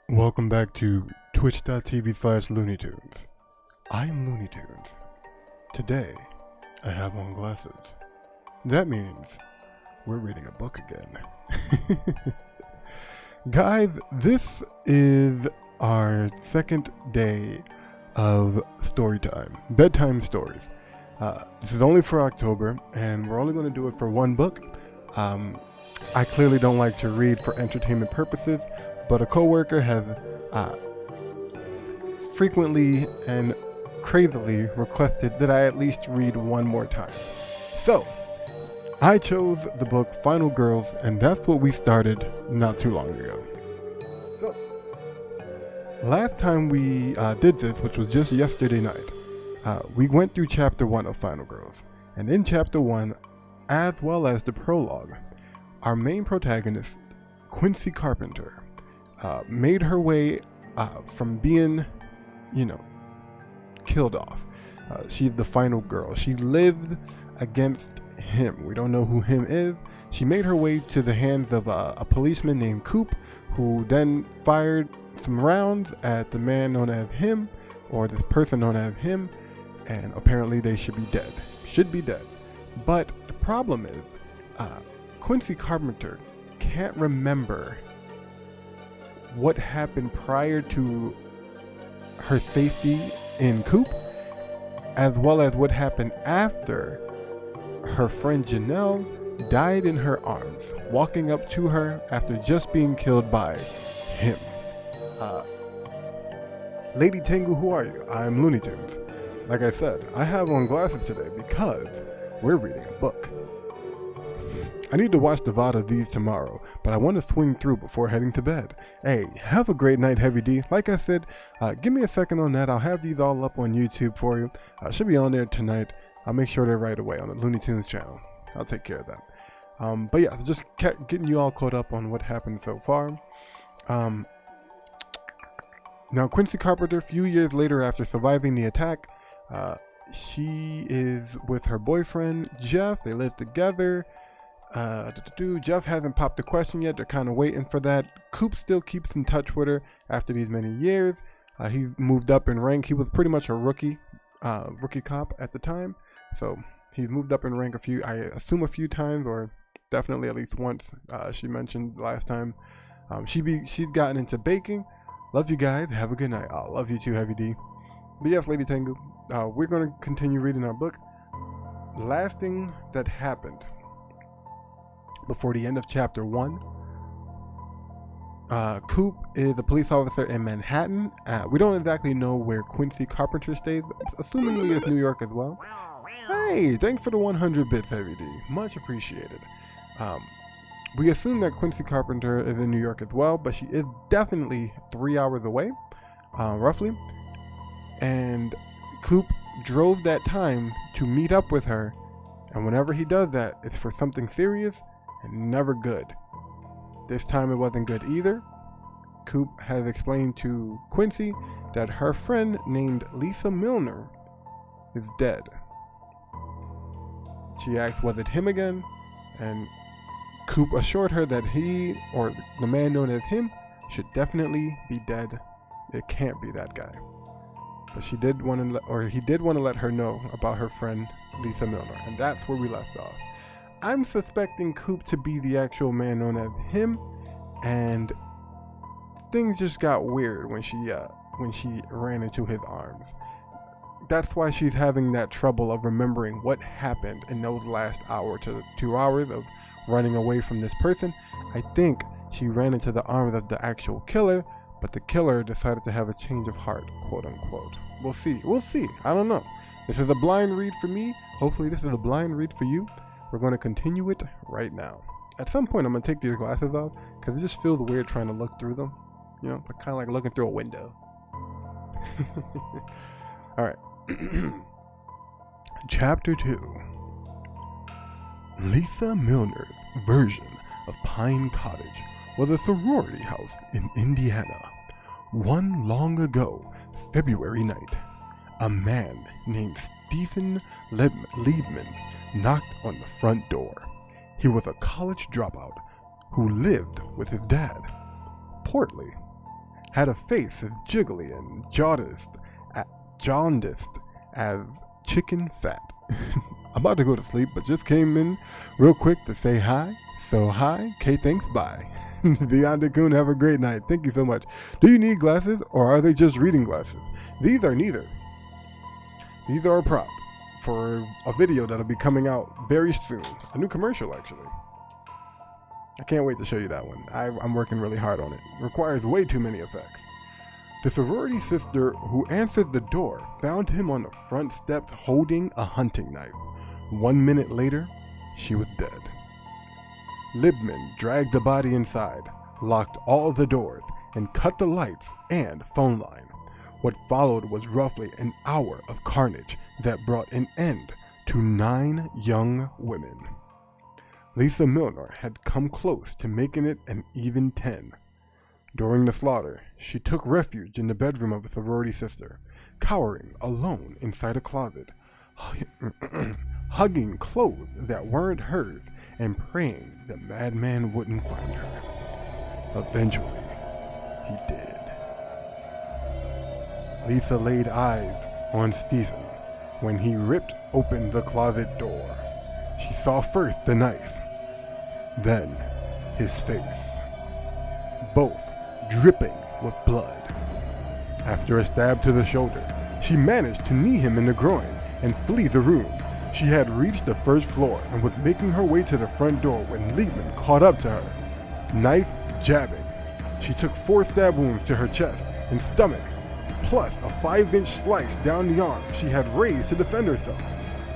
Welcome back to twitch.tv/LooneyTunes. I'm Looney Tunes. Today, I have on glasses. That means we're reading a book again. Guys, this is our second day of story time, bedtime stories. This is only for October, and we're only going to do it for one book. I clearly don't like to read for entertainment purposes, but a coworker has frequently and crazily requested that I at least read one more time. So, I chose the book Final Girls, and that's what we started not too long ago. So, last time we did this, which was just yesterday night, we went through chapter 1 of Final Girls. And in chapter 1, as well as the prologue, our main protagonist, Quincy Carpenter, made her way from being, killed off. She's the final girl. She lived against him. We don't know who him is. She made her way to the hands of a policeman named Coop, who then fired some rounds at the man known as him, or this person known as him, and apparently they should be dead. But the problem is, Quincy Carpenter can't remember what happened prior to her safety in Coop, as well as what happened after her friend Janelle died in her arms, walking up to her after just being killed by him. Lady Tengu, who are you? I'm Looney Tunes. Like I said, I have on glasses today because we're reading a book. I need to watch the VOD of these tomorrow, but I want to swing through before heading to bed. Hey, have a great night, Heavy D. Like I said, give me a second on that. I'll have these all up on YouTube for you. Should be on there tonight. I'll make sure they're right away on the Looney Tunes channel. I'll take care of that. But yeah, just getting you all caught up on what happened so far. Now, Quincy Carpenter, a few years later after surviving the attack, she is with her boyfriend, Jeff. They live together. Jeff hasn't popped the question yet. They're kind of waiting for that. Coop still keeps in touch with her after these many years. He moved up in rank. He was pretty much a rookie cop at the time. So he's moved up in rank I assume a few times, or definitely at least once. She mentioned last time. She's gotten into baking. Love you guys. Have a good night. I love you too, Heavy D. But yes, Lady Tengu, we're going to continue reading our book. Last thing that happened before the end of chapter 1, Coop is a police officer in Manhattan. We don't exactly know where Quincy Carpenter stays, assumingly it's New York as well. Hey, thanks for the 100 bits, Heavy D. Much appreciated. We assume that Quincy Carpenter is in New York as well, but she is definitely 3 hours away, roughly. And Coop drove that time to meet up with her, and whenever he does that, it's for something serious and never good. This time it wasn't good either. Coop has explained to Quincy that her friend named Lisa Milner is dead. She asked, was it him again? And Coop assured her that he, or the man known as him, should definitely be dead. It can't be that guy. But he did want to let her know about her friend Lisa Milner, and that's where we left off. I'm suspecting Coop to be the actual man known as him, and things just got weird when she ran into his arms. That's why she's having that trouble of remembering what happened in those last hour to 2 hours of running away from this person. I think she ran into the arms of the actual killer, but the killer decided to have a change of heart, quote unquote. We'll see. I don't know. This is a blind read for me. Hopefully this is a blind read for you. We're going to continue it right now. At some point, I'm going to take these glasses off because it just feels weird trying to look through them. Kind of like looking through a window. All right. Chapter 2. Lisa Milner's version of Pine Cottage was a sorority house in Indiana. One long ago, February night, a man named Stephen Liebman knocked on the front door. He was a college dropout who lived with his dad. Portly, had a face as jiggly and jaundiced as chicken fat. I'm about to go to sleep, but just came in real quick to say hi. So hi, K, thanks, bye. Beyond Coon, have a great night. Thank you so much. Do you need glasses, or are they just reading glasses? These are neither. These are a prop for a video that'll be coming out very soon. A new commercial, actually. I can't wait to show you that one. I'm working really hard on it. It requires way too many effects. The sorority sister who answered the door found him on the front steps holding a hunting knife. 1 minute later, she was dead. Libman dragged the body inside, locked all the doors, and cut the lights and phone line. What followed was roughly an hour of carnage that brought an end to 9 young women. Lisa Milner had come close to making it an even 10. During the slaughter, she took refuge in the bedroom of a sorority sister, cowering alone inside a closet, hugging clothes that weren't hers and praying the madman wouldn't find her. Eventually, he did. Lisa laid eyes on Stephen when he ripped open the closet door. She saw first the knife, then his face, both dripping with blood. After a stab to the shoulder, she managed to knee him in the groin and flee the room. She had reached the first floor and was making her way to the front door when Liebman caught up to her, knife jabbing. She took 4 stab wounds to her chest and stomach, plus a 5-inch slice down the arm she had raised to defend herself.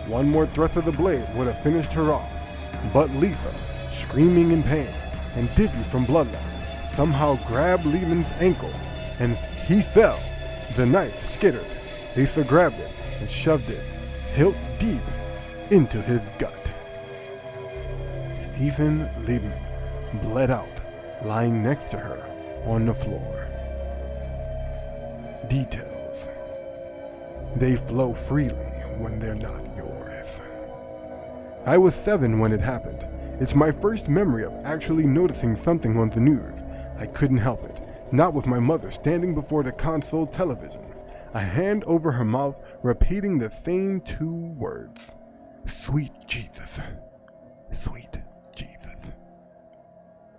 One more thrust of the blade would have finished her off, but Lisa, screaming in pain and dizzy from blood loss, somehow grabbed Liebman's ankle and he fell. The knife skittered. Lisa grabbed it and shoved it, hilt deep, into his gut. Stephen Liebman bled out, lying next to her on the floor. Details. They flow freely when they're not yours. I was 7 when it happened. It's my first memory of actually noticing something on the news. I couldn't help it, not with my mother standing before the console television, a hand over her mouth repeating the same 2 words. Sweet Jesus. Sweet Jesus.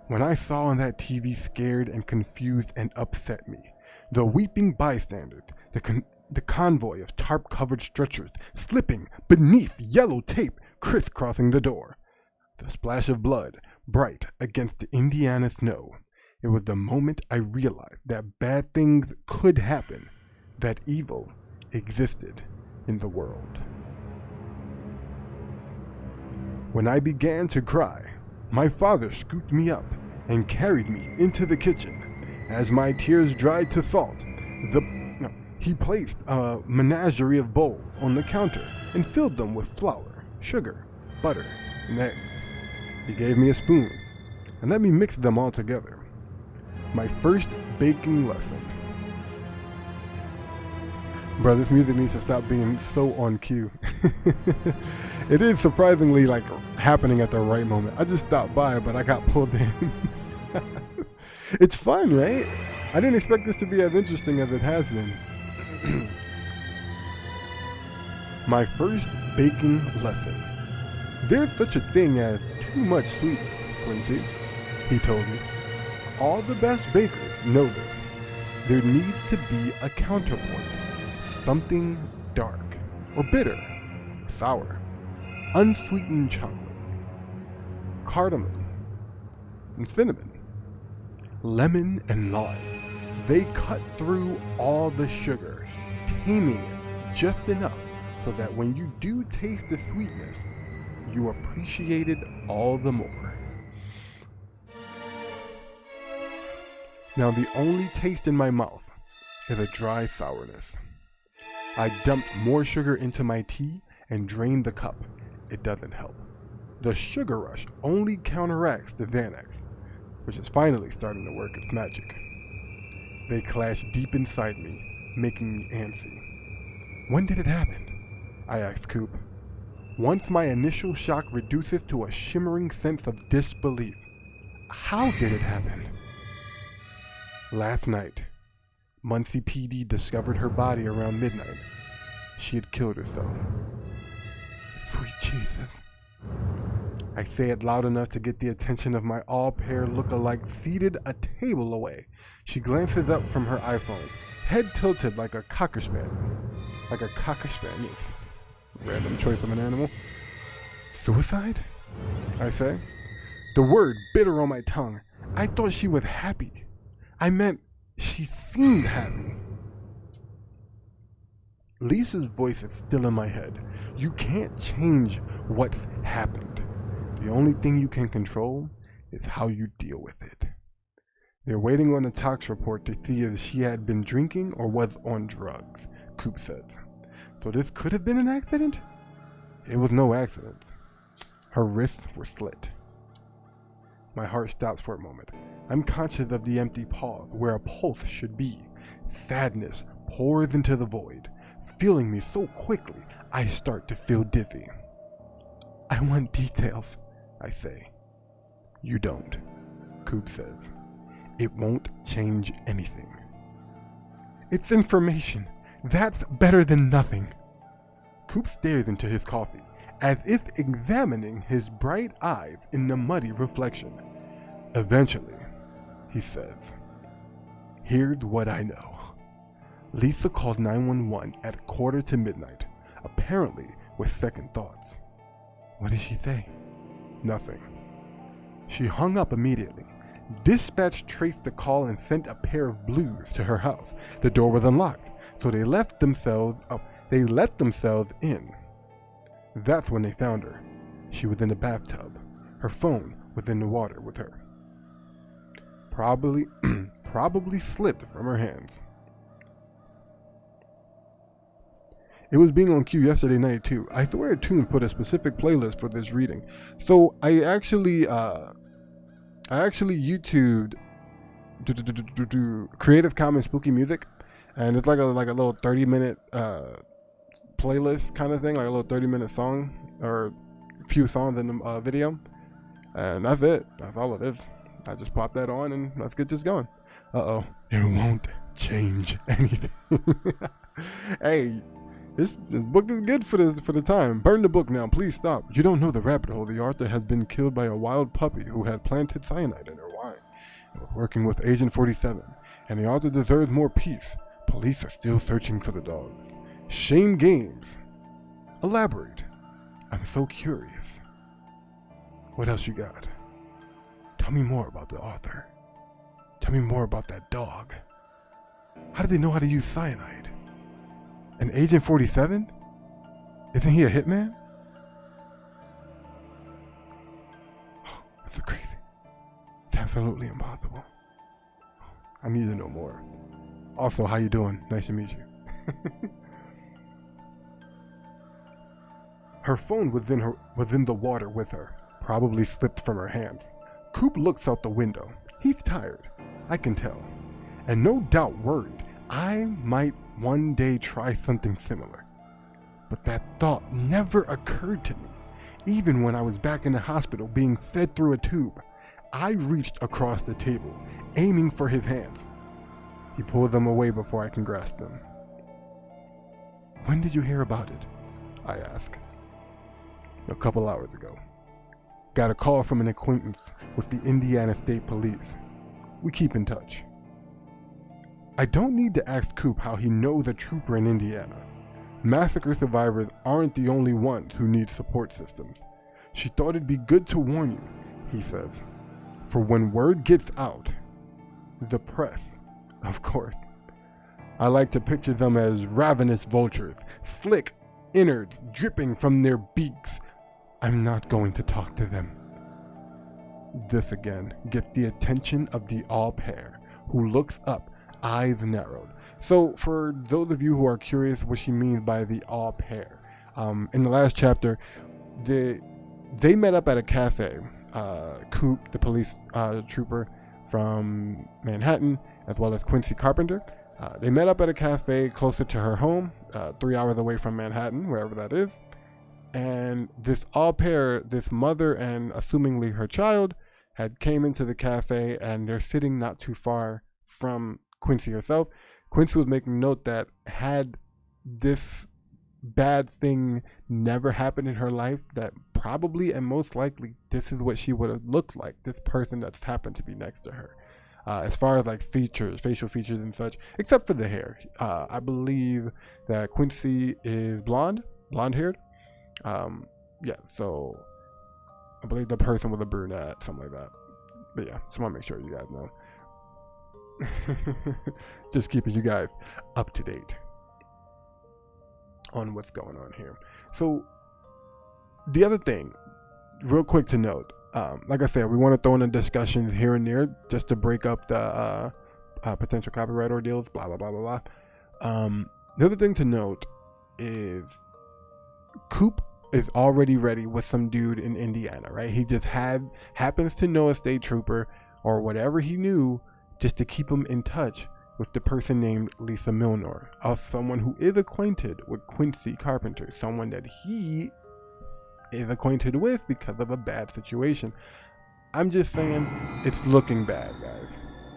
When I saw on that TV scared and confused and upset me, the weeping bystanders, the convoy of tarp-covered stretchers slipping beneath yellow tape crisscrossing the door, the splash of blood bright against the Indiana snow. It was the moment I realized that bad things could happen, that evil existed in the world. When I began to cry, my father scooped me up and carried me into the kitchen. As my tears dried to salt, he placed a menagerie of bowls on the counter and filled them with flour, sugar, butter, and eggs. He gave me a spoon and let me mix them all together. My first baking lesson. Bro, this music needs to stop being so on cue. It is surprisingly like happening at the right moment. I just stopped by, but I got pulled in. It's fun, right? I didn't expect this to be as interesting as it has been. My first baking lesson. There's such a thing as too much sweetness, Quincy, he told me. All the best bakers know this. There needs to be a counterpoint. Something dark, or bitter, sour, unsweetened chocolate, cardamom, and cinnamon, lemon and lime. They cut through all the sugar, taming it just enough so that when you do taste the sweetness, you appreciate it all the more. Now the only taste in my mouth is a dry sourness. I dumped more sugar into my tea and drained the cup. It doesn't help. The sugar rush only counteracts the Xanax, which is finally starting to work its magic. They clashed deep inside me, making me antsy. When did it happen? I asked Coop. Once my initial shock reduces to a shimmering sense of disbelief. How did it happen? Last night, Muncie PD discovered her body around midnight. She had killed herself. Sweet Jesus. I say it loud enough to get the attention of my all-pair look-alike seated a table away. She glances up from her iPhone, head tilted like a cocker spaniel. Like a cocker spaniel. Random choice of an animal. Suicide? I say. The word bitter on my tongue. I thought she was happy. I meant she seemed happy. Lisa's voice is still in my head. You can't change what's happened. The only thing you can control is how you deal with it. They're waiting on a tox report to see if she had been drinking or was on drugs, Coop says. So this could have been an accident? It was no accident. Her wrists were slit. My heart stops for a moment. I'm conscious of the empty pause where a pulse should be. Sadness pours into the void, filling me so quickly I start to feel dizzy. I want details, I say. You don't, Coop says. It won't change anything. It's information. That's better than nothing. Coop stares into his coffee, as if examining his bright eyes in the muddy reflection. Eventually, he says, here's what I know. Lisa called 911 at midnight, apparently with second thoughts. What did she say? Nothing. She hung up immediately. Dispatch traced the call and sent a pair of blues to her house. The door was unlocked, so they let themselves in. That's when they found her. She was in the bathtub. Her phone was in the water with her. Probably slipped from her hands. It was being on cue yesterday night too. I swear Toon put a specific playlist for this reading. So I actually YouTubed Creative Commons spooky music, and it's like a little 30-minute playlist kind of thing, like a little 30-minute song or a few songs in the video, and that's it. That's all it is. I just pop that on and let's get this going. It won't change anything. Hey. This book is good for the time. Burn the book now. Please stop. You don't know the rabbit hole. The author has been killed by a wild puppy who had planted cyanide in her wine and was working with Agent 47. And the author deserves more peace. Police are still searching for the dogs. Shame Games. Elaborate. I'm so curious. What else you got? Tell me more about the author. Tell me more about that dog. How did they know how to use cyanide? An Agent 47? Isn't he a hitman? Oh, that's crazy. It's absolutely impossible. I need to know more. Also, how you doing? Nice to meet you. Her phone was in the water with her, probably slipped from her hands. Coop looks out the window. He's tired, I can tell, and no doubt worried I might one day try something similar. But that thought never occurred to me. Even when I was back in the hospital being fed through a tube, I reached across the table, aiming for his hands. He pulled them away before I can grasp them. When did you hear about it? I ask. A couple hours ago. Got a call from an acquaintance with the Indiana State Police. We keep in touch. I don't need to ask Coop how he knows a trooper in Indiana. Massacre survivors aren't the only ones who need support systems. She thought it'd be good to warn you, he says. For when word gets out, the press, of course. I like to picture them as ravenous vultures, slick innards dripping from their beaks. I'm not going to talk to them. This again gets the attention of the all pair, who looks up, eyes narrowed. So for those of you who are curious what she means by the all pair, in the last chapter, they met up at a cafe. Coop, the police trooper from Manhattan, as well as Quincy Carpenter, they met up at a cafe closer to her home, 3 hours away from Manhattan, wherever that is. And this all pair, this mother and assumingly her child, had came into the cafe, and they're sitting not too far from Quincy herself. Quincy was making note that had this bad thing never happened in her life, that probably and most likely this is what she would have looked like, this person that's happened to be next to her. As far as like features, facial features and such, except for the hair. I believe that Quincy is blonde haired. Yeah, so I believe the person was a brunette, something like that. But yeah, just want to make sure you guys know. Just keeping you guys up to date on what's going on here. So the other thing, real quick to note, like I said, we want to throw in a discussion here and there just to break up the potential copyright ordeals, blah blah blah blah blah. The other thing to note is Coop is already ready with some dude in Indiana, right? He just happens to know a state trooper or whatever he knew, just to keep him in touch with the person named Lisa Milnor, of someone who is acquainted with Quincy Carpenter, someone that he is acquainted with because of a bad situation. I'm just saying, it's looking bad, guys.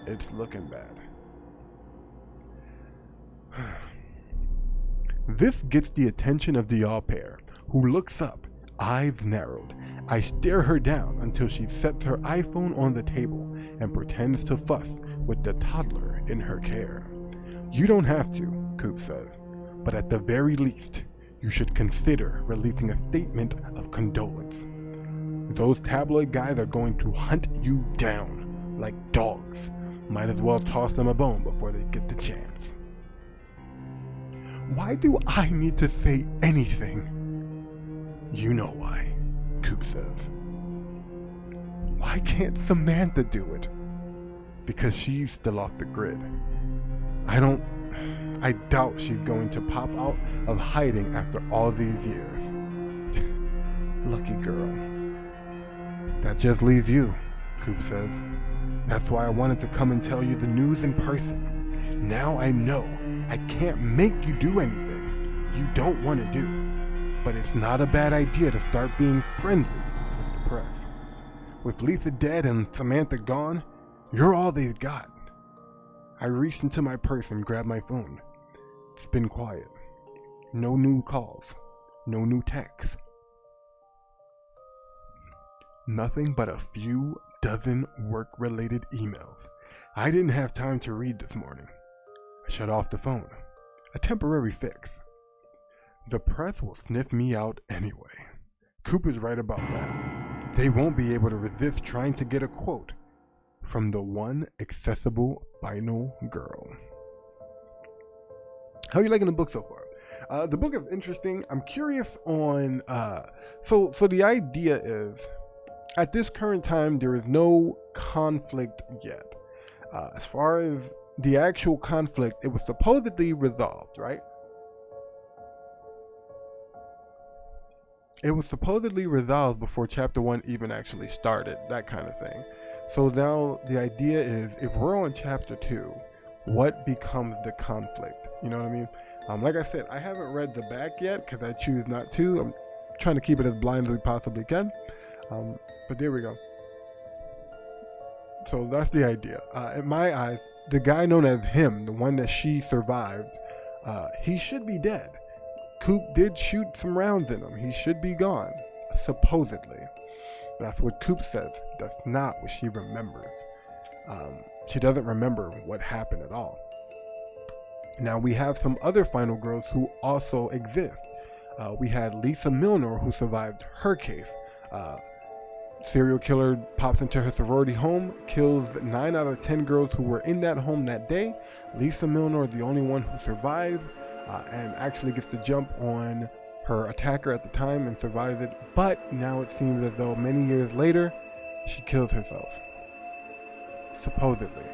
It's looking bad. This gets the attention of the au pair, who looks up, eyes narrowed. I stare her down until she sets her iPhone on the table and pretends to fuss with the toddler in her care. You don't have to, Coop says, but at the very least, you should consider releasing a statement of condolence. Those tabloid guys are going to hunt you down like dogs. Might as well toss them a bone before they get the chance. Why do I need to say anything? You know why, Coop says. Why can't Samantha do it? Because she's still off the grid. I doubt she's going to pop out of hiding after all these years. Lucky girl. That just leaves you, Coop says. That's why I wanted to come and tell you the news in person. Now I know I can't make you do anything you don't want to do. But it's not a bad idea to start being friendly with the press. With Lisa dead and Samantha gone, you're all they've got. I reached into my purse and grabbed my phone. It's been quiet. No new calls. No new texts. Nothing but a few dozen work-related emails. I didn't have time to read this morning. I shut off the phone. A temporary fix. The press will sniff me out anyway. Coop is right about that. They won't be able to resist trying to get a quote from the one accessible final girl. How are you liking the book so far? The book is interesting. I'm curious on so the idea is, at this current time, there is no conflict yet. As far as the actual conflict, it was supposedly resolved, right? It was supposedly resolved before chapter 1 even actually started, that kind of thing. So now the idea is, if we're on chapter 2, what becomes the conflict? You know what I mean? Like I said, I haven't read the back yet because I choose not to. I'm trying to keep it as blind as we possibly can. But there we go. So that's the idea. In my eyes, the guy known as him, the one that she survived, he should be dead. Coop did shoot some rounds in him. He should be gone, supposedly. That's what Coop says. That's not what she remembers. She doesn't remember what happened at all. Now we have some other final girls who also exist. We had Lisa Milnor, who survived her case. Serial killer pops into her sorority home, kills 9 out of 10 girls who were in that home that day. Lisa Milnor is the only one who survived, and actually gets to jump on her attacker at the time and survives it. But now it seems as though many years later, she kills herself. Supposedly.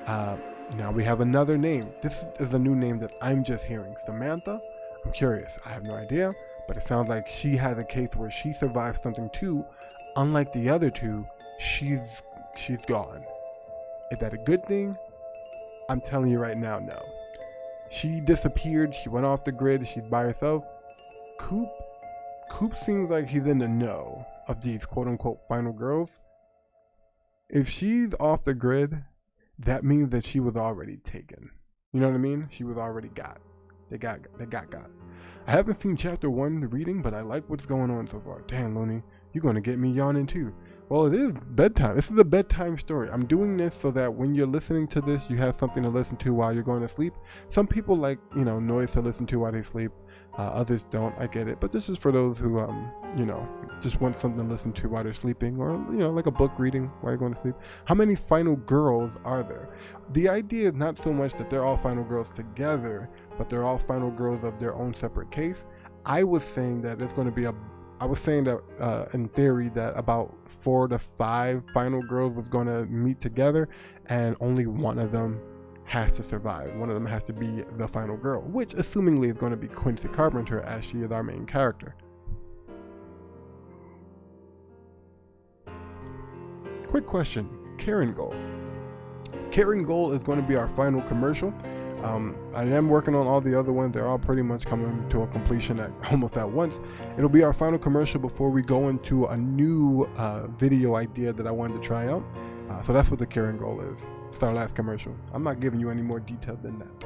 Now we have another name. This is a new name that I'm just hearing. Samantha. I'm curious. I have no idea. But it sounds like she has a case where she survived something too. Unlike the other two, she's gone. Is that a good thing? I'm telling you right now, no. She disappeared. She went off the grid. She's by herself. Coop seems like he's in the know of these quote-unquote final girls. If she's off the grid, that means that she was already taken. You know what I mean? She was already got. They got. I haven't seen chapter 1 reading, but I like what's going on so far. Damn, Looney, you're gonna get me yawning too. Well, it is bedtime. This is a bedtime story. I'm doing this so that when you're listening to this, you have something to listen to while you're going to sleep. Some people like, noise to listen to while they sleep. Others don't. I get it. But this is for those who, just want something to listen to while they're sleeping, or, like a book reading while you're going to sleep. How many Final Girls are there? The idea is not so much that they're all Final Girls together, but they're all Final Girls of their own separate case. I was saying that in theory that about 4 to 5 Final Girls was going to meet together, and only one of them has to survive. One of them has to be the final girl, which assumingly is going to be Quincy Carpenter, as she is our main character. Quick question, Karen Goal. Karen Goal is going to be our final commercial. I am working on all the other ones. They're all pretty much coming to a completion almost at once. It'll be our final commercial before we go into a new video idea that I wanted to try out. So that's what the Karen Goal is. It's our last commercial. I'm not giving you any more detail than that.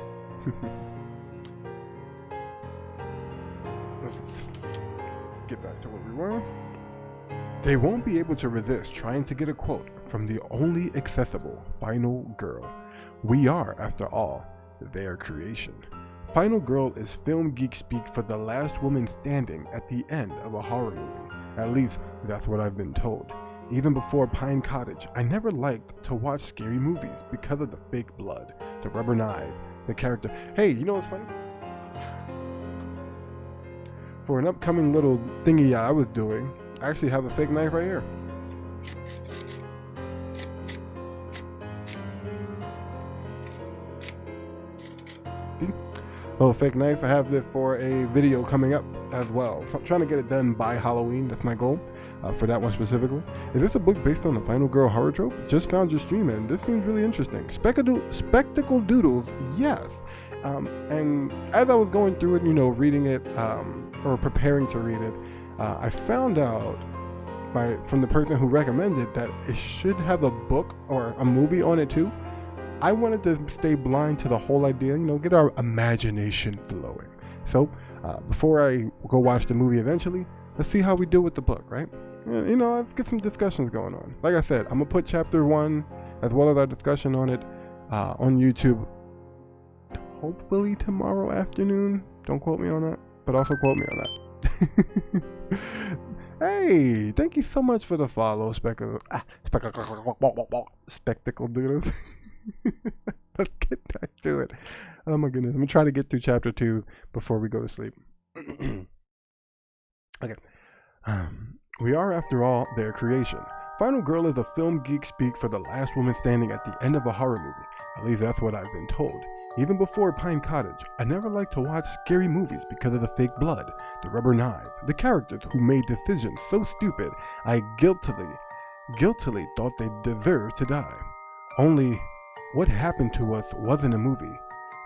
Let's get back to where we were. They won't be able to resist trying to get a quote from the only accessible Final Girl. We are, after all, their creation. Final Girl is film geek speak for the last woman standing at the end of a horror movie. At least, that's what I've been told. Even before Pine Cottage, I never liked to watch scary movies because of the fake blood, the rubber knife, the character. Hey, you know what's funny? For an upcoming little thingy I was doing, I actually have a fake knife right here. Oh, fake knife. I have this for a video coming up as well. So I'm trying to get it done by Halloween. That's my goal for that one specifically. Is this a book based on the Final Girl horror trope? Just found your stream and this seems really interesting. Spectacle Doodles, yes. And as I was going through it, reading it or preparing to read it, I found out from the person who recommended that it should have a book or a movie on it too. I wanted to stay blind to the whole idea, get our imagination flowing. So before I go watch the movie eventually, let's see how we do with the book, right? Let's get some discussions going on. Like I said, I'm gonna put chapter 1 as well as our discussion on it on YouTube hopefully tomorrow afternoon. Don't quote me on that, but also quote me on that. Hey, thank you so much for the follow, Spectacle Doodles. Let's get back to it. Oh my goodness. I'm gonna try to get through chapter 2 before we go to sleep. Okay. We are, after all, their creation. Final Girl is a film geek speak for the last woman standing at the end of a horror movie. At least that's what I've been told. Even before Pine Cottage, I never liked to watch scary movies because of the fake blood, the rubber knives, the characters who made decisions so stupid I guiltily thought they deserved to die. Only, what happened to us wasn't a movie.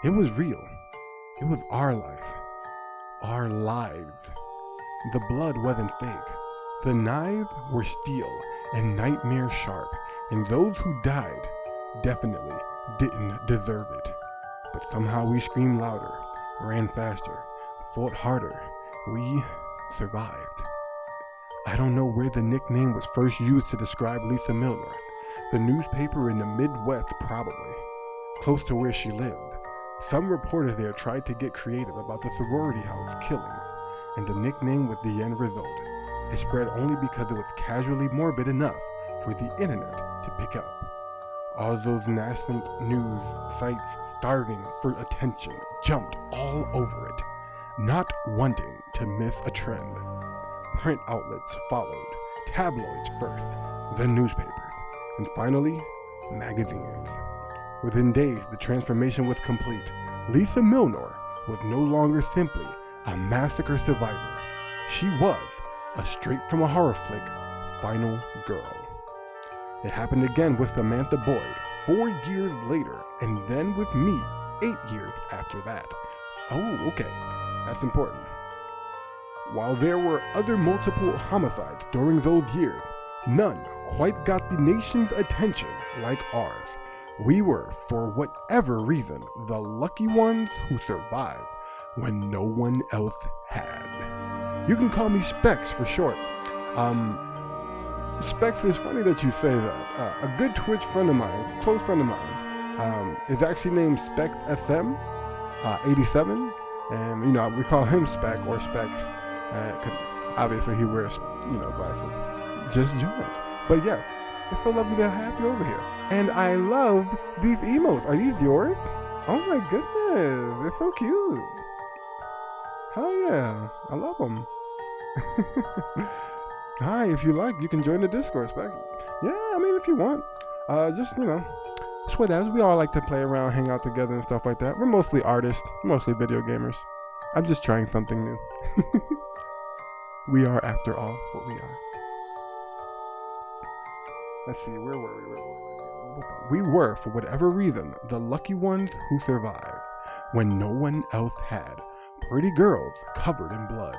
It was real. It was our life. Our lives. The blood wasn't fake. The knives were steel and nightmare sharp, and those who died definitely didn't deserve it. But somehow we screamed louder, ran faster, fought harder. We survived. I don't know where the nickname was first used to describe Lisa Milner. The newspaper in the Midwest, probably. Close to where she lived. Some reporter there tried to get creative about the sorority house killings, and the nickname was the end result. It spread only because it was casually morbid enough for the internet to pick up. All those nascent news sites starving for attention jumped all over it, not wanting to miss a trend. Print outlets followed, tabloids first, then newspapers, and finally, magazines. Within days, the transformation was complete. Lisa Milner was no longer simply a massacre survivor. She was a straight-from-a-horror flick Final Girl. It happened again with Samantha Boyd 4 years later, and then with me 8 years after that. Oh, okay, that's important. While there were other multiple homicides during those years, none quite got the nation's attention like ours. We were, for whatever reason, the lucky ones who survived when no one else had. You can call me Specs for short. Specs, is funny that you say that. A good Twitch friend of mine, close friend of mine, is actually named Specs SM 87, and we call him Spec or Specs, because obviously he wears glasses. Just joined, but yes, it's so lovely to have you over here, and I love these emotes. Are these yours? Oh my goodness, they're so cute. Hell yeah, I love them. Hi, if you like, you can join the Discord, Spec. Yeah, I mean, if you want. Just, sweat as we all like to play around, hang out together and stuff like that. We're mostly artists, mostly video gamers. I'm just trying something new. We are, after all, what we are. Let's see, where were we? We were, for whatever reason, the lucky ones who survived when no one else had. Pretty girls covered in blood.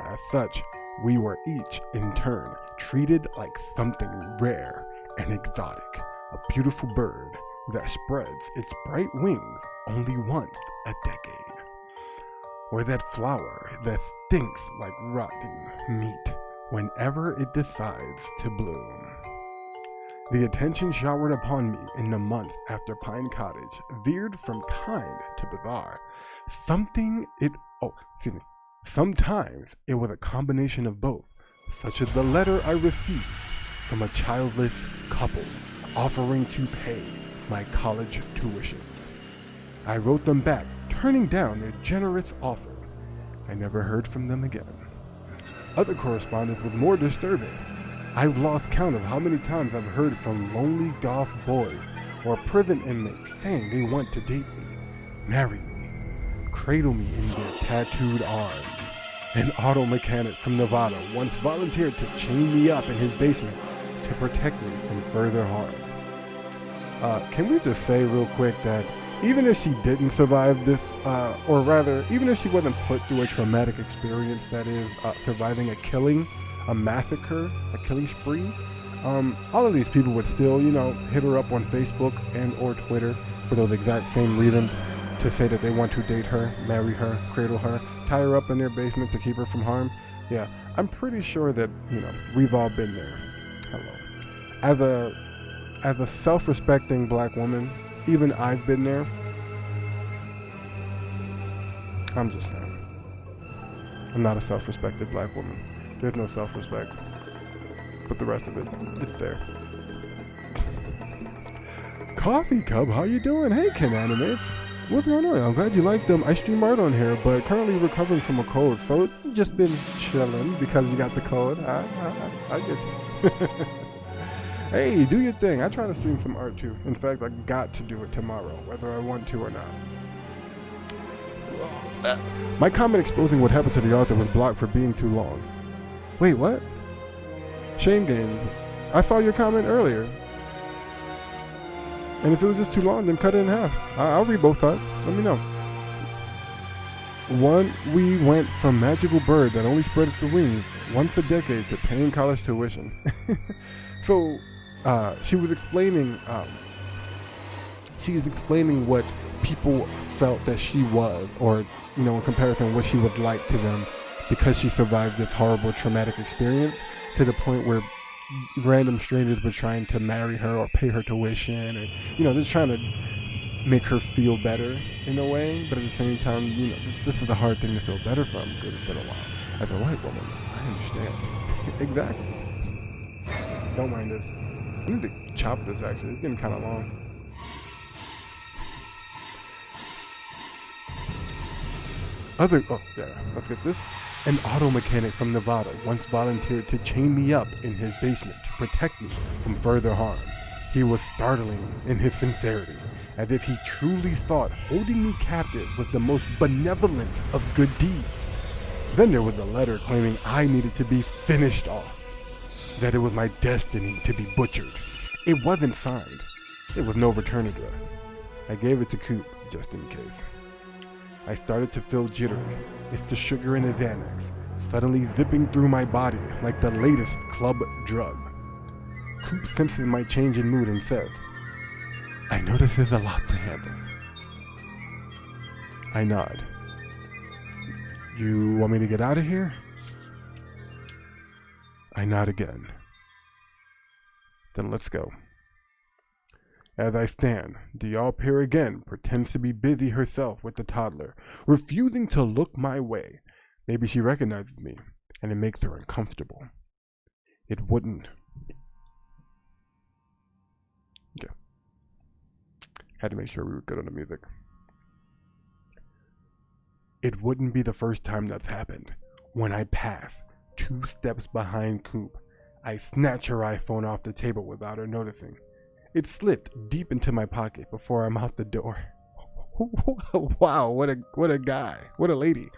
As such, we were each, in turn, treated like something rare and exotic. A beautiful bird that spreads its bright wings only once a decade. Or that flower that stinks like rotting meat whenever it decides to bloom. The attention showered upon me in the month after Pine Cottage veered from kind to bizarre. Sometimes it was a combination of both, such as the letter I received from a childless couple offering to pay my college tuition. I wrote them back, turning down their generous offer. I never heard from them again. Other correspondence was more disturbing. I've lost count of how many times I've heard from lonely goth boys or prison inmates saying they want to date me, marry me, cradle me in their tattooed arms. An auto mechanic from Nevada once volunteered to chain me up in his basement to protect me from further harm. Can we just say real quick that even if she didn't survive this, or rather, even if she wasn't put through a traumatic experience, that is, surviving a massacre, a killing spree, all of these people would still, hit her up on Facebook and or Twitter for those exact same reasons, to say that they want to date her, marry her, cradle her, tie her up in their basement to keep her from harm. Yeah, I'm pretty sure that, we've all been there. Hello. As a self-respecting black woman, even I've been there. I'm just saying. I'm not a self-respected black woman. There's no self-respect. But the rest of it, it's there. Coffee Cub, how you doing? Hey, Ken Animates. What's going on? I'm glad you like them. I stream art on here, but currently recovering from a cold, so just been chilling because you got the cold. I get you. Hey, do your thing. I try to stream some art too. In fact, I got to do it tomorrow, whether I want to or not. My comment exposing what happened to the author was blocked for being too long. Wait, what? Shame Games. I saw your comment earlier. And if it was just too long, then cut it in half. I'll read both sides. Let me know. One, we went from magical bird that only spread its wings once a decade to paying college tuition. So, she was explaining what people felt that she was, or, in comparison what she was like to them, because she survived this horrible traumatic experience, to the point where random strangers were trying to marry her or pay her tuition, or, just trying to make her feel better in a way. But at the same time, this is a hard thing to feel better from, because it's been a while. As a white woman, I understand. Exactly. Don't mind this. I need to chop this, actually. It's getting kind of long. Let's get this. An auto mechanic from Nevada once volunteered to chain me up in his basement to protect me from further harm. He was startling in his sincerity, as if he truly thought holding me captive was the most benevolent of good deeds. Then there was a letter claiming I needed to be finished off, that it was my destiny to be butchered. It wasn't signed. There was no return address. I gave it to Coop just in case. I started to feel jittery. It's the sugar in the Xanax, suddenly zipping through my body like the latest club drug. Coop senses my change in mood and says, I know this is a lot to handle. I nod. You want me to get out of here? I nod again. Then let's go. As I stand, Dialpir again pretends to be busy herself with the toddler, refusing to look my way. Maybe she recognizes me, and it makes her uncomfortable. It wouldn't. Okay. Had to make sure we were good on the music. It wouldn't be the first time that's happened. When I pass 2 steps behind Coop, I snatch her iPhone off the table without her noticing. It slipped deep into my pocket before I'm out the door. Wow, what a guy. What a lady.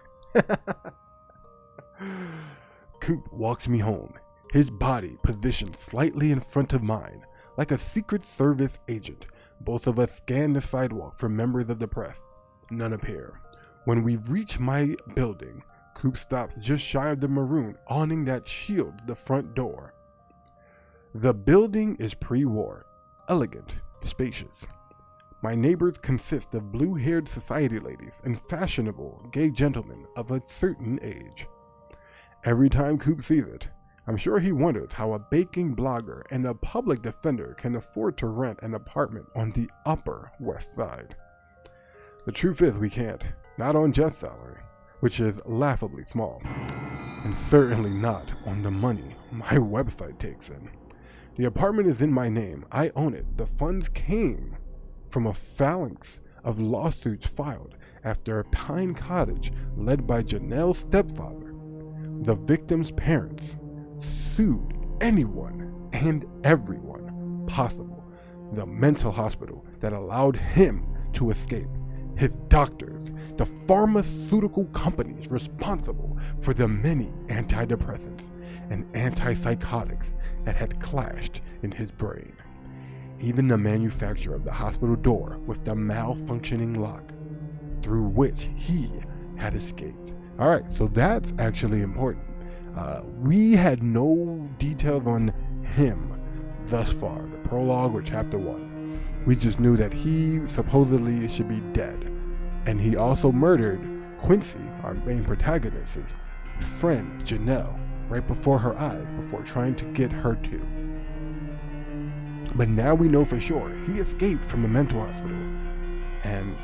Coop walks me home, his body positioned slightly in front of mine, like a Secret Service agent. Both of us scan the sidewalk for members of the press. None appear. When we reach my building, Coop stops just shy of the maroon awning that shields the front door. The building is pre-war, elegant, spacious. My neighbors consist of blue-haired society ladies and fashionable gay gentlemen of a certain age. Every time Coop sees it, I'm sure he wonders how a baking blogger and a public defender can afford to rent an apartment on the Upper West Side. The truth is we can't, not on Jeff's salary, which is laughably small, and certainly not on the money my website takes in. The apartment is in my name, I own it. The funds came from a phalanx of lawsuits filed after a Pine Cottage led by Janelle's stepfather. The victim's parents sued anyone and everyone possible. The mental hospital that allowed him to escape, his doctors, the pharmaceutical companies responsible for the many antidepressants and antipsychotics that had clashed in his brain. Even the manufacturer of the hospital door with the malfunctioning lock through which he had escaped. All right, so that's actually important. We had no details on him thus far, the prologue or chapter 1. We just knew that he supposedly should be dead. And he also murdered Quincy, our main protagonist's friend, Janelle, right before her eyes, before trying to get her too. But now we know for sure he escaped from a mental hospital. And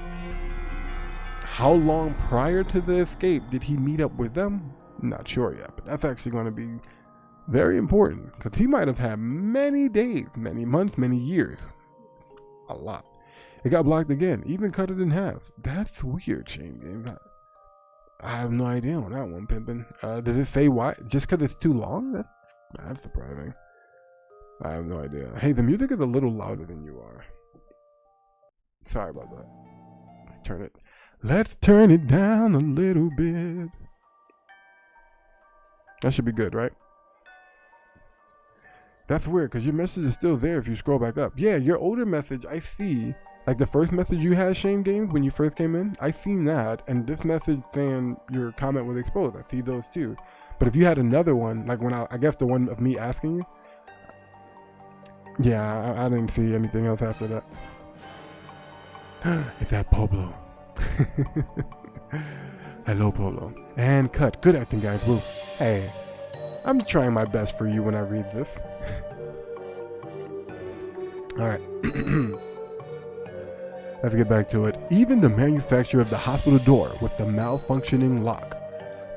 how long prior to the escape did he meet up with them? Not sure yet, but that's actually going to be very important because he might have had many days, many months, many years. A lot. It got blocked again, even cut it in half. That's weird, Shane Games. I have no idea on that one, Pimpin'. Does it say why? Just because it's too long? That's surprising. I have no idea. Hey, the music is a little louder than you are. Sorry about that. Let's turn it down a little bit. That should be good, right? That's weird, because your message is still there if you scroll back up. Yeah, your older message, I see. Like the first message you had, Shane Games, when you first came in, I seen that. And this message saying your comment was exposed, I see those too. But if you had another one, like when I guess the one of me asking you, yeah, I didn't see anything else after that. It's that Pablo. Hello, Pablo. And cut. Good acting, guys. Woo. Hey, I'm trying my best for you when I read this. All right. Let's get back to it. Even the manufacturer of the hospital door with the malfunctioning lock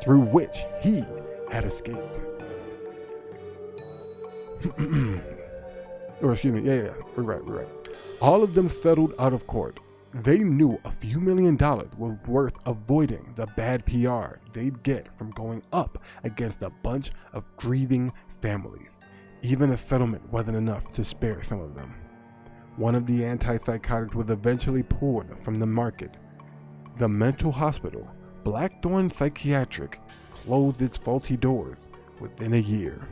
through which he had escaped. Or excuse me, yeah, we're right. All of them settled out of court. They knew a few $1 million was worth avoiding the bad PR they'd get from going up against a bunch of grieving families. Even a settlement wasn't enough to spare some of them. One of the antipsychotics was eventually pulled from the market. The mental hospital, Blackthorn Psychiatric, closed its faulty doors within a year.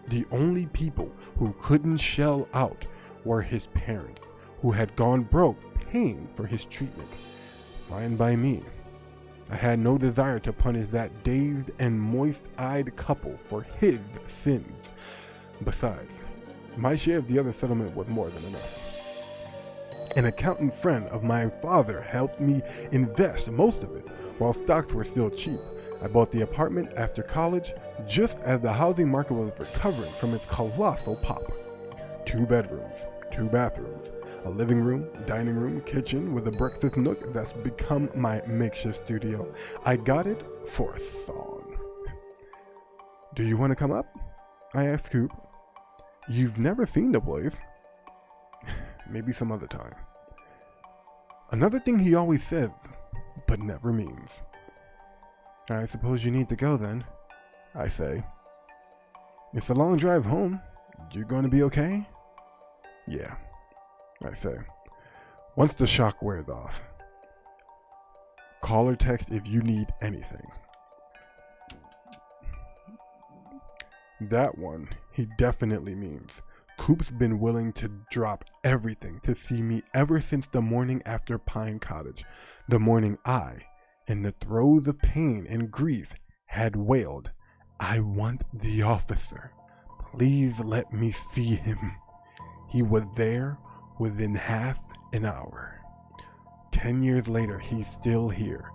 The only people who couldn't shell out were his parents, who had gone broke paying for his treatment. Fine by me. I had no desire to punish that dazed and moist-eyed couple for his sins. Besides, my share of the other settlement was more than enough. An accountant friend of my father helped me invest most of it while stocks were still cheap. I bought the apartment after college, just as the housing market was recovering from its colossal pop. 2 bedrooms, 2 bathrooms, a living room, dining room, kitchen with a breakfast nook that's become my makeshift studio. I got it for a song. Do you want to come up? I asked Coop. You've never seen the place. Maybe some other time. Another thing he always says, but never means. I suppose you need to go then, I say. It's a long drive home. You going to be okay? Yeah, I say. Once the shock wears off, call or text if you need anything. That one, he definitely means. Coop's been willing to drop everything to see me ever since the morning after Pine Cottage. The morning I, in the throes of pain and grief, had wailed, I want the officer. Please let me see him. He was there within half an hour. 10 years later, he's still here,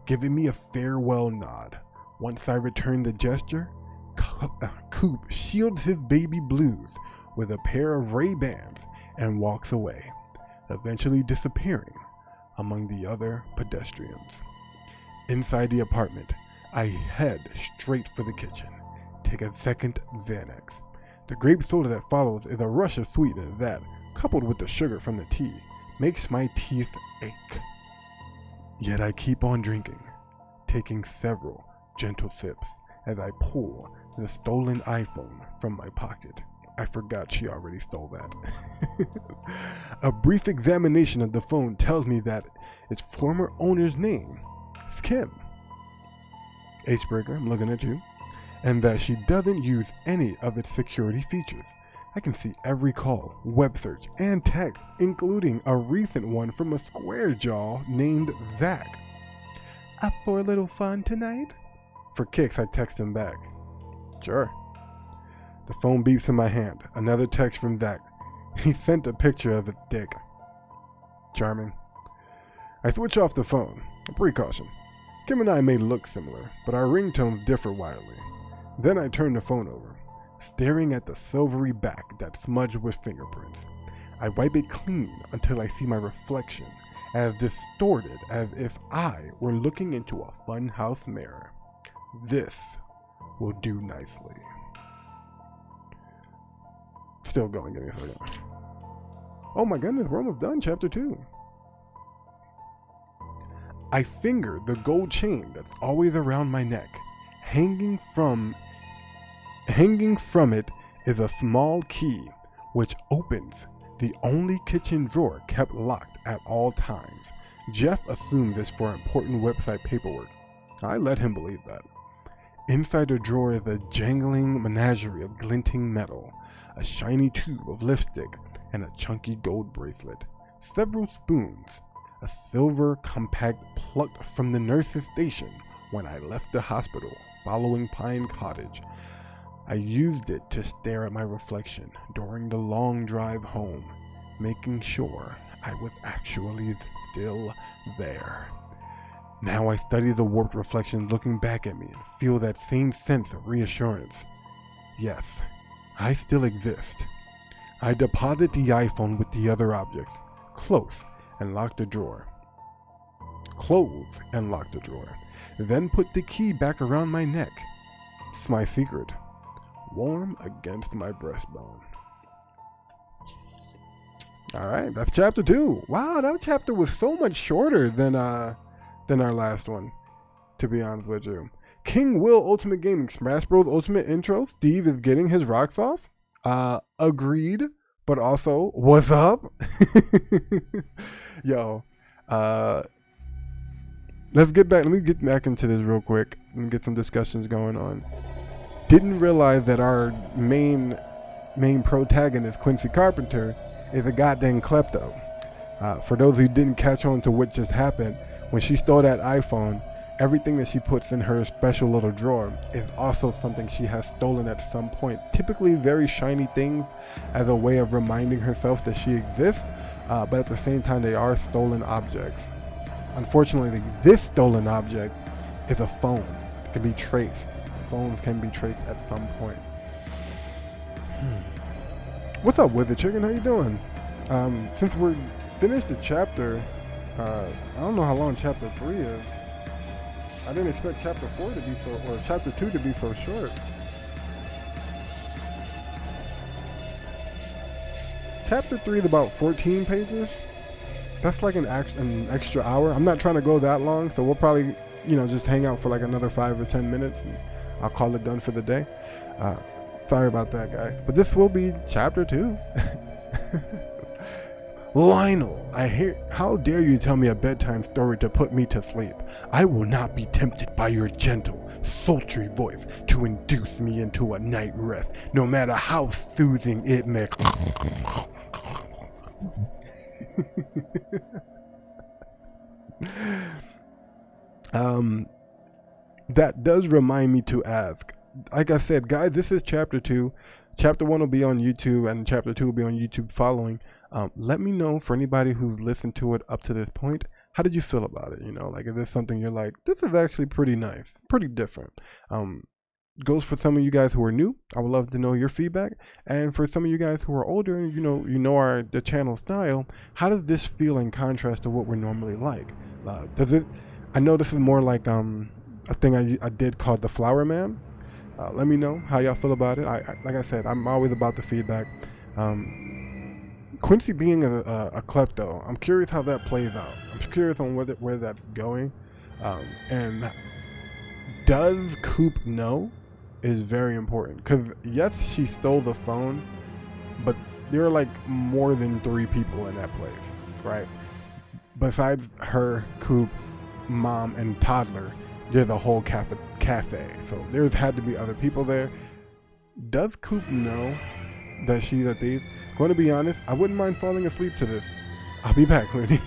giving me a farewell nod. Once I return the gesture, Coop shields his baby blues with a pair of Ray-Bans and walks away, eventually disappearing among the other pedestrians. Inside the apartment, I head straight for the kitchen, take a second Xanax. The grape soda that follows is a rush of sweetness that, coupled with the sugar from the tea, makes my teeth ache. Yet I keep on drinking, taking several gentle sips as I pull the stolen iPhone from my pocket. I forgot she already stole that. A brief examination of the phone tells me that its former owner's name is Kim. H-Breaker, I'm looking at you. And that she doesn't use any of its security features. I can see every call, web search, and text, including a recent one from a square jaw named Zach. Up for a little fun tonight? For kicks, I text him back. Sure. The phone beeps in my hand. Another text from Zach. He sent a picture of his dick. Charming. I switch off the phone. A precaution. Kim and I may look similar, but our ringtones differ wildly. Then I turn the phone over, staring at the silvery back that's smudged with fingerprints. I wipe it clean until I see my reflection, as distorted as if I were looking into a funhouse mirror. This will do nicely. Still going, give me a second. Oh my goodness, we're almost done, chapter 2. I finger the gold chain that's always around my neck. Hanging from it is a small key which opens the only kitchen drawer kept locked at all times. Jeff assumes it's for important website paperwork. I let him believe that. Inside the drawer is a jangling menagerie of glinting metal, a shiny tube of lipstick, and a chunky gold bracelet. Several spoons, a silver compact plucked from the nurse's station when I left the hospital following Pine Cottage. I used it to stare at my reflection during the long drive home, making sure I was actually still there. Now I study the warped reflection looking back at me and feel that same sense of reassurance. Yes, I still exist. I deposit the iPhone with the other objects, close and lock the drawer. Then put the key back around my neck. It's my secret, warm against my breastbone. Alright, that's chapter 2. Wow, that chapter was so much shorter than our last one, to be honest with you. King Will Ultimate Gaming, Smash Bros. Ultimate Intro. Steve is getting his rocks off. Agreed, but also, what's up? Yo, let me get back into this real quick and get some discussions going on. Didn't realize that our main protagonist, Quincy Carpenter, is a goddamn klepto. For those who didn't catch on to what just happened, when she stole that iPhone, everything that she puts in her special little drawer is also something she has stolen at some point. Typically very shiny things as a way of reminding herself that she exists. but at the same time, they are stolen objects. Unfortunately, this stolen object is a phone. It can be traced. Phones can be traced at some point. What's up with it, chicken? How you doing? Since we're finished the chapter, I don't know how long chapter 3 is. I didn't expect chapter 4 to be so, or chapter 2 to be so short. Chapter 3 is about 14 pages. That's like an extra hour. I'm not trying to go that long, so we'll probably, just hang out for like another 5 or 10 minutes, and I'll call it done for the day. Sorry about that, guys. But this will be chapter 2. Lionel, how dare you tell me a bedtime story to put me to sleep? I will not be tempted by your gentle, sultry voice to induce me into a night rest, no matter how soothing it may. That does remind me to ask. Like I said, guys, this is chapter 2. Chapter 1 will be on YouTube, and chapter 2 will be on YouTube following. Let me know, for anybody who's listened to it up to this point, how did you feel about it? Like, is this something you're like, this is actually pretty nice, pretty different? Goes for some of you guys who are new. I would love to know your feedback. And for some of you guys who are older, and the channel style, how does this feel in contrast to what we're normally like? I know this is more like a thing I did called the Flower Man. Let me know how y'all feel about it. Like I said, I'm always about the feedback. Quincy being a klepto, I'm curious how that plays out. I'm curious on where that's going. And does Coop know is very important. Because yes, she stole the phone, but there are like more than 3 people in that place, right? Besides her, Coop, mom, and toddler, there's a whole cafe. So there's had to be other people there. Does Coop know that she's a thief? Going to be honest, I wouldn't mind falling asleep to this. I'll be back, Looney.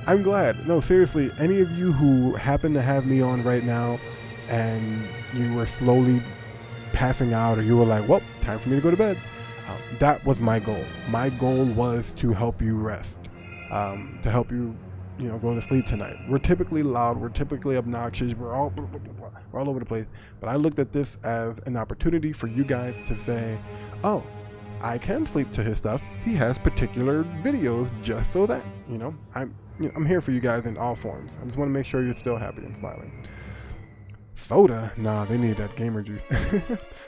I'm glad. No, seriously, any of you who happen to have me on right now and you were slowly passing out, or you were like, well, time for me to go to bed. That was my goal. My goal was to help you rest, to help you, go to sleep tonight. We're typically loud. We're typically obnoxious. We're all over the place. But I looked at this as an opportunity for you guys to say, oh, I can sleep to his stuff. He has particular videos just so that, I'm here for you guys in all forms. I just want to make sure you're still happy and smiling. Soda? Nah, they need that gamer juice.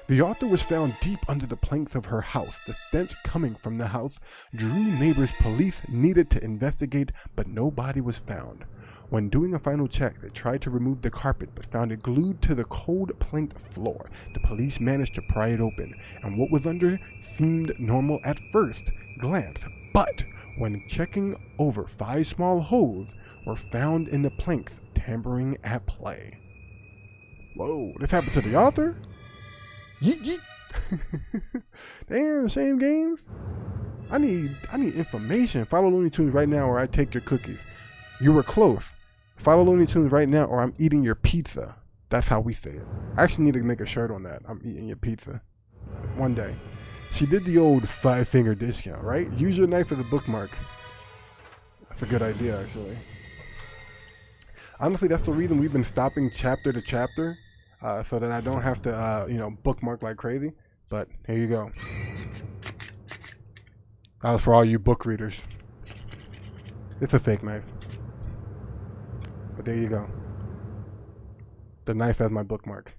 The author was found deep under the planks of her house. The stench coming from the house drew neighbors. Police needed to investigate, but no body was found. When doing a final check, they tried to remove the carpet, but found it glued to the cold planked floor. The police managed to pry it open, and what was under seemed normal at first glance, but when checking over, 5 small holes were found in the planks, tampering at play. Whoa, this happened to the author? Yeet yeet. Damn, same games. I need information. Follow Looney Tunes right now or I take your cookies. You were close. Follow Looney Tunes right now or I'm eating your pizza. That's how we say it. I actually need to make a shirt on that. I'm eating your pizza. One day. She did the old 5-finger discount, right? Use your knife as a bookmark. That's a good idea, actually. Honestly, that's the reason we've been stopping chapter to chapter, so that I don't have to, bookmark like crazy. But here you go. That was for all you book readers. It's a fake knife. But there you go. The knife as my bookmark.